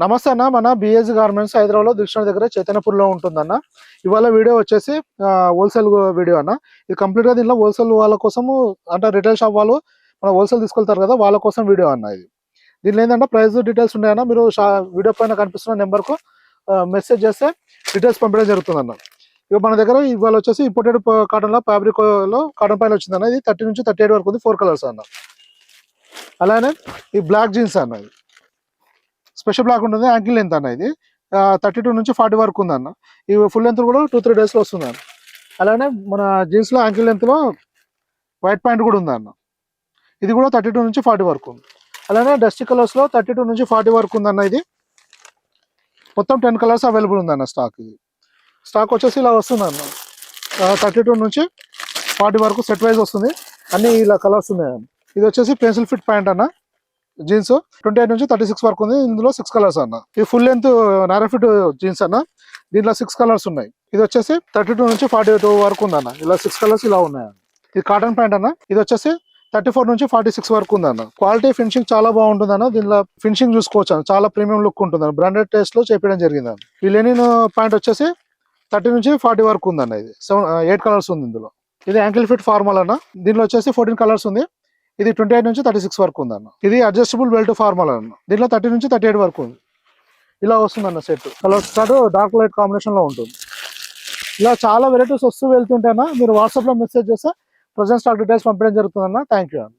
నమస్తే అన్న, మన బిఎస్ గార్మెంట్స్ హైదరాబాద్ లో దిల్షుక్ దగ్గర చైతన్యపూర్లో ఉంటుందన్న. ఇవాళ వీడియో వచ్చేసి హోల్సేల్ వీడియో అన్న. ఇది కంప్లీట్ గా దీనిలో హోల్సేల్ వాళ్ళ కోసము, అంటే రిటైల్ షాప్ వాళ్ళు మన హోల్సేల్ తీసుకెళ్తారు కదా, వాళ్ళ కోసం వీడియో అన్న. ఇది దీనిలో ఏంటంటే ప్రైస్ డీటెయిల్స్ ఉన్నాయన్న. మీరు వీడియో పైన కనిపిస్తున్న నెంబర్ కు మెసేజ్ చేస్తే డీటెయిల్స్ పంపించడం జరుగుతుంది అన్న. ఇక మన దగ్గర ఇవాళ వచ్చేసి ఇంపోర్టెడ్ కాటన్ లో ఫ్యాబ్రిక్ లో కాటన్ పైన వచ్చిందన్న. ఇది 30 నుంచి 38 వరకు ఉంది, 4 కలర్స్ అన్న. అలానే ఈ బ్లాక్ జీన్స్ అన్న, ఇది స్పెషల్ బ్లాక్ ఉంటుంది, యాంకిల్ లెంత్ అన్న. ఇది 32 నుంచి 40 వరకు ఉందన్న. ఈ ఫుల్ లెంత్ కూడా 2-3 డేస్లో వస్తుంది అన్న. అలానే మన జీన్స్లో యాంకిల్ లెంత్లో వైట్ ప్యాంట్ కూడా ఉందన్న. ఇది కూడా 32 నుంచి 40 వరకు ఉంది. అలానే డస్టీ కలర్స్లో 32 నుంచి 40 వరకు ఉందన్న. ఇది మొత్తం 10 కలర్స్ అవైలబుల్ ఉందన్న. స్టాక్ వచ్చేసి ఇలా వస్తుంది అన్న. 32 నుంచి 40 వరకు సెట్ వైజ్ వస్తుంది, అన్ని ఇలా కలర్స్ ఉన్నాయన్న. ఇది వచ్చేసి పెన్సిల్ ఫిట్ ప్యాంట్ అన్న. జీన్స్ 28 నుంచి 36 వరకు ఉంది. ఇందులో 6 కలర్స్ అన్న. ఇది full length Nara fit jeans అన్న. దీంట్లో 6 కలర్స్ ఉన్నాయి. ఇది వచ్చేసి 32 నుంచి 42 వరకు ఉందన్న. ఇలా 6 కలర్స్ ఇలా ఉన్నాయి. ఇది కాటన్ ప్యాంట్ అన్న. ఇది వచ్చేసి 34 నుంచి 46 వరకు ఉందన్న. క్వాలిటీ ఫినిషింగ్ చాలా బాగుంటుంది అన్న. దీనిలో ఫినిషింగ్ చూసుకోవచ్చు అన్న, చాలా ప్రీమియం లుక్ ఉంటుంది అన్న. బ్రాండెడ్ టేస్ట్ లో చేపించడం జరిగింది అన్న. ఈ లెనిన్ ప్యాంట్ వచ్చేసి 30 నుంచి 40 వరకు ఉందన్న. ఇది 8 కలర్స్ ఉంది ఇందులో. ఇది యాంకిల్ ఫిట్ ఫార్మల్ అన్న. దీనిలో వచ్చేసి 14 కలర్స్ ఉంది. ఇది 28 నుంచి 36 వరకు ఉందన్న. ఇది అడ్జస్టబుల్ బెల్ట్ ఫార్మల్ అన్న. దీంట్లో 30 నుంచి 38 వరకు ఉంది. ఇలా వస్తుందన్న set. Colour start dark light combination లో ఉంటుంది. ఇలా చాలా వెరైటీస్ వస్తూ వెళ్తుంటేనా మీరు వాట్సాప్ లో మెసేజ్ చేస్తే ప్రజెంట్ స్టాక్ డీటెయిల్స్ పంపించడం జరుగుతుందన్న. థ్యాంక్ యూ అన్న.